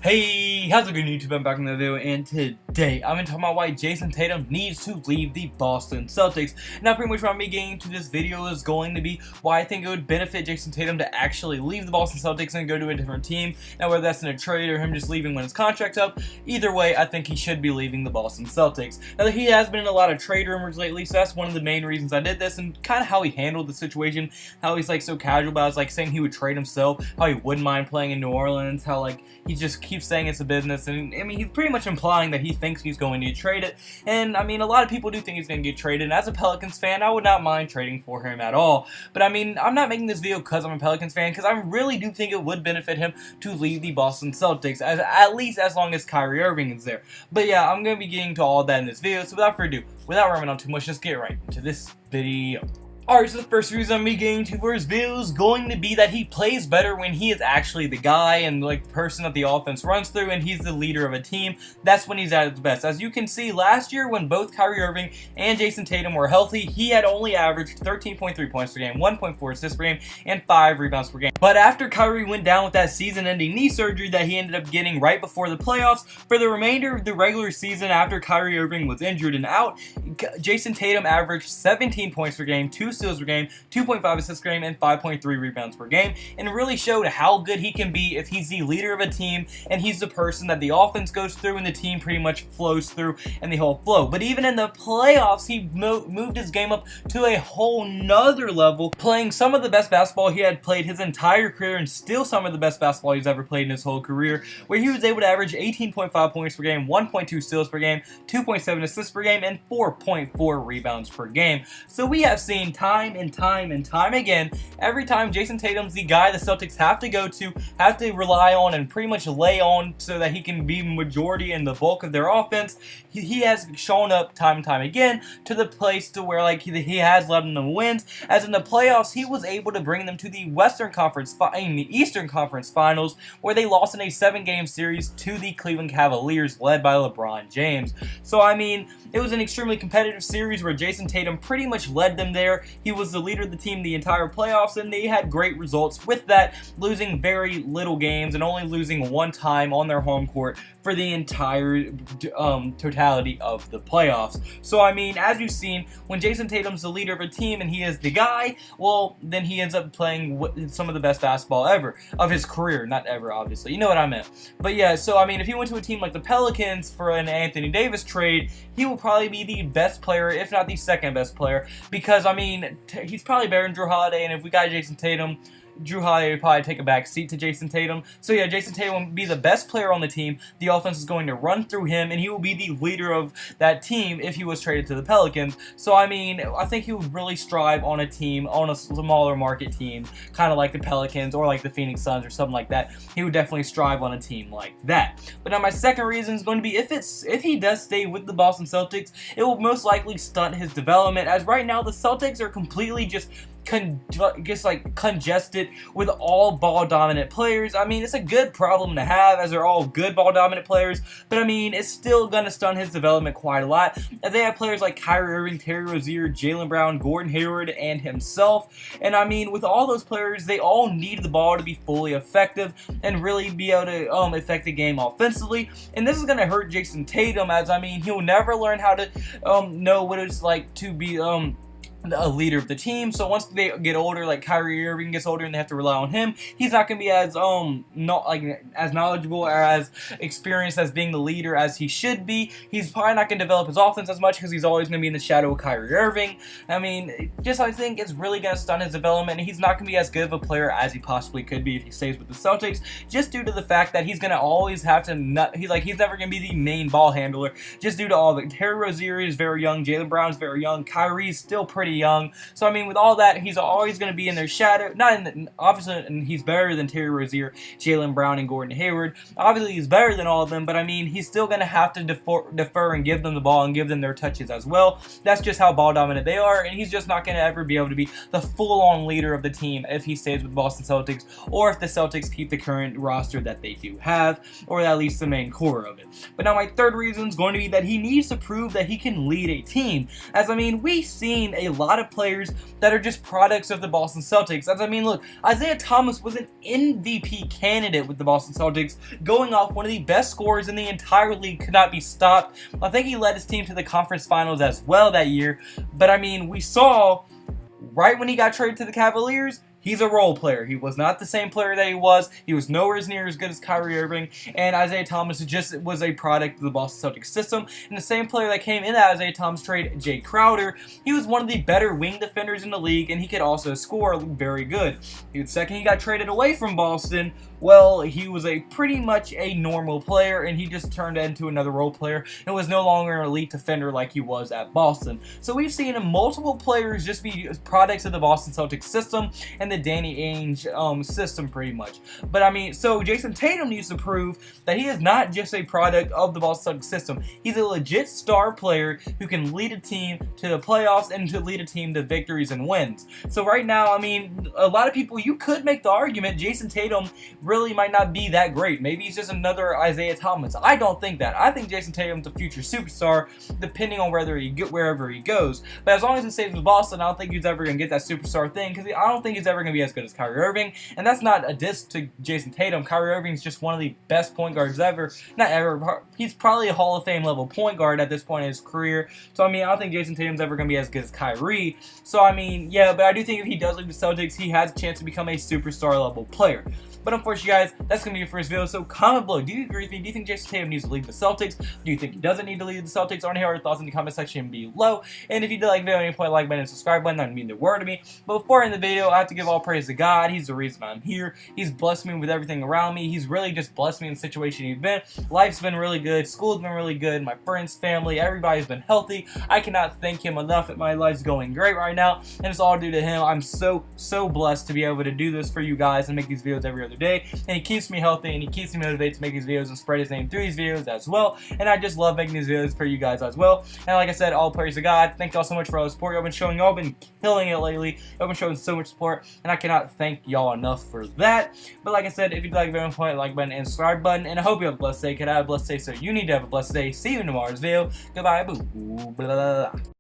Hey, how's it going YouTube? I'm back in the video, and today I'm going to talk about why Jayson Tatum needs to leave the Boston Celtics. Now pretty much what I'm getting to this video is going to be why I think it would benefit Jayson Tatum to actually leave the Boston Celtics and go to a different team. Now whether that's in a trade or him just leaving when his contract's up, either way I think he should be leaving the Boston Celtics. Now he has been in a lot of trade rumors lately, so that's one of the main reasons I did this, and kind of how he handled the situation, how he's like so casual about it, like saying he would trade himself, how he wouldn't mind playing in New Orleans, how like he just keeps saying it's a business, and I mean he's pretty much implying that he thinks he's going to get traded. And I mean a lot of people do think he's going to get traded, and as a Pelicans fan I would not mind trading for him at all. But I mean I'm not making this video because I'm a Pelicans fan, because I really do think it would benefit him to leave the Boston Celtics, at least as long as Kyrie Irving is there. But yeah, I'm going to be getting to all that in this video, so without further ado, without rambling on too much, let's get right into this video. Alright, so the first reason I'm getting to for his video is going to be that he plays better when he is actually the guy and like the person that the offense runs through, and he's the leader of a team. That's when he's at his best. As you can see, last year when both Kyrie Irving and Jayson Tatum were healthy, he had only averaged 13.3 points per game, 1.4 assists per game, and 5 rebounds per game. But after Kyrie went down with that season-ending knee surgery that he ended up getting right before the playoffs, for the remainder of the regular season after Kyrie Irving was injured and out, Jayson Tatum averaged 17 points per game, 2 steals per game, 2.5 assists per game, and 5.3 rebounds per game, and it really showed how good he can be if he's the leader of a team and he's the person that the offense goes through and the team pretty much flows through and the whole flow. But even in the playoffs, he moved his game up to a whole nother level, playing some of the best basketball he had played his entire career, and still some of the best basketball he's ever played in his whole career, where he was able to average 18.5 points per game, 1.2 steals per game, 2.7 assists per game, and 4.4 rebounds per game. So we have seen time and time again, every time Jayson Tatum's the guy the Celtics have to go to, have to rely on, and pretty much lay on so that he can be majority in the bulk of their offense, he has shown up time and time again to the place to where like he has led them to wins. As in the playoffs, he was able to bring them to the Eastern Conference Finals, where they lost in a 7-game series to the Cleveland Cavaliers led by LeBron James. So I mean, it was an extremely competitive series where Jayson Tatum pretty much led them there. He was the leader of the team the entire playoffs, and they had great results with that, losing very little games and only losing one time on their home court for the entire totality of the playoffs. So I mean, as you've seen, when Jayson Tatum's the leader of a team and he is the guy, well, then he ends up playing some of the best basketball ever of his career. Not ever, obviously, you know what I meant. But yeah, so I mean, if he went to a team like the Pelicans for an Anthony Davis trade, he will probably be the best player, if not the second best player, because I mean he's probably better than Drew Holiday, and if we got Jayson Tatum, Drew Holiday would probably take a back seat to Jayson Tatum. So yeah, Jayson Tatum will be the best player on the team. The offense is going to run through him, and he will be the leader of that team if he was traded to the Pelicans. So I mean, I think he would really strive on a team, on a smaller market team, kind of like the Pelicans or like the Phoenix Suns or something like that. He would definitely strive on a team like that. But now my second reason is going to be if he does stay with the Boston Celtics, it will most likely stunt his development, as right now the Celtics are completely just congested with all ball dominant players. I mean, it's a good problem to have, as they're all good ball dominant players, but I mean, it's still gonna stunt his development quite a lot, as they have players like Kyrie Irving, Terry Rozier, Jaylen Brown, Gordon Hayward, and himself. And I mean, with all those players, they all need the ball to be fully effective and really be able to affect the game offensively. And this is gonna hurt Jayson Tatum, as I mean, he'll never learn how to know what it's like to be a leader of the team. So once they get older, like Kyrie Irving gets older and they have to rely on him, he's not going to be as as knowledgeable or as experienced as being the leader as he should be. He's probably not going to develop his offense as much because he's always going to be in the shadow of Kyrie Irving. I mean, I think it's really going to stunt his development, and he's not going to be as good of a player as he possibly could be if he stays with the Celtics, just due to the fact that he's going to always have to he's never going to be the main ball handler, just due to all the Terry Rozier is very young, Jaylen Brown is very young, Kyrie's still pretty young. So I mean, with all that, he's always going to be in their shadow. Obviously, and he's better than Terry Rozier, Jaylen Brown, and Gordon Hayward. Obviously, he's better than all of them, but I mean, he's still going to have to defer and give them the ball and give them their touches as well. That's just how ball dominant they are, and he's just not going to ever be able to be the full-on leader of the team if he stays with Boston Celtics, or if the Celtics keep the current roster that they do have, or at least the main core of it. But now my third reason is going to be that he needs to prove that he can lead a team. As I mean, we've seen a lot of players that are just products of the Boston Celtics. As I mean, look, Isaiah Thomas was an MVP candidate with the Boston Celtics, going off one of the best scorers in the entire league, could not be stopped. I think he led his team to the conference finals as well that year. But I mean, we saw right when he got traded to the Cavaliers, he's a role player. He was not the same player that he was. He was nowhere near as good as Kyrie Irving. And Isaiah Thomas just was a product of the Boston Celtics system. And the same player that came in that Isaiah Thomas trade, Jay Crowder, he was one of the better wing defenders in the league, and he could also score very good. The second he got traded away from Boston, well, he was pretty much a normal player, and he just turned into another role player and was no longer an elite defender like he was at Boston. So we've seen multiple players just be products of the Boston Celtics system and the Danny Ainge system pretty much. But I mean, so Jayson Tatum needs to prove that he is not just a product of the Boston Celtics system. He's a legit star player who can lead a team to the playoffs and to lead a team to victories and wins. So right now, I mean, a lot of people, you could make the argument Jayson Tatum really might not be that great. Maybe he's just another Isaiah Thomas. I don't think that. I think Jayson Tatum's a future superstar, depending on wherever he goes. But as long as he stays with Boston, I don't think he's ever going to get that superstar thing, because I don't think he's ever going to be as good as Kyrie Irving. And that's not a diss to Jayson Tatum. Kyrie Irving's just one of the best point guards ever. Not ever. He's probably a Hall of Fame level point guard at this point in his career. So I mean, I don't think Jayson Tatum's ever going to be as good as Kyrie. So I mean, yeah, but I do think if he does leave the Celtics, he has a chance to become a superstar level player. But unfortunately, guys, that's going to be your first video. So comment below. Do you agree with me? Do you think Jayson Tatum needs to leave the Celtics? Do you think he doesn't need to leave the Celtics? I want to hear your thoughts in the comment section below. And if you did like the video, any point, like button and subscribe button, that would mean the world to me. But before I end the video, I have to give all praise to God. He's the reason I'm here. He's blessed me with everything around me. He's really just blessed me in the situation he's been. Life's been really good. School's been really good. My friends, family, everybody's been healthy. I cannot thank him enough. My life's going great right now, and it's all due to him. I'm so blessed to be able to do this for you guys and make these videos every other day. And he keeps me healthy, and he keeps me motivated to make these videos and spread his name through these videos as well. And I just love making these videos for you guys as well. And like I said, all praise to God. Thank y'all so much for all the support y'all been showing. Y'all been killing it lately. Y'all been showing so much support, and I cannot thank y'all enough for that. But like I said, if you'd like the video, point like button and subscribe button. And I hope you have a blessed day. Could I have a blessed day? So you need to have a blessed day. See you in tomorrow's video. Goodbye. Boo. Blah, blah, blah.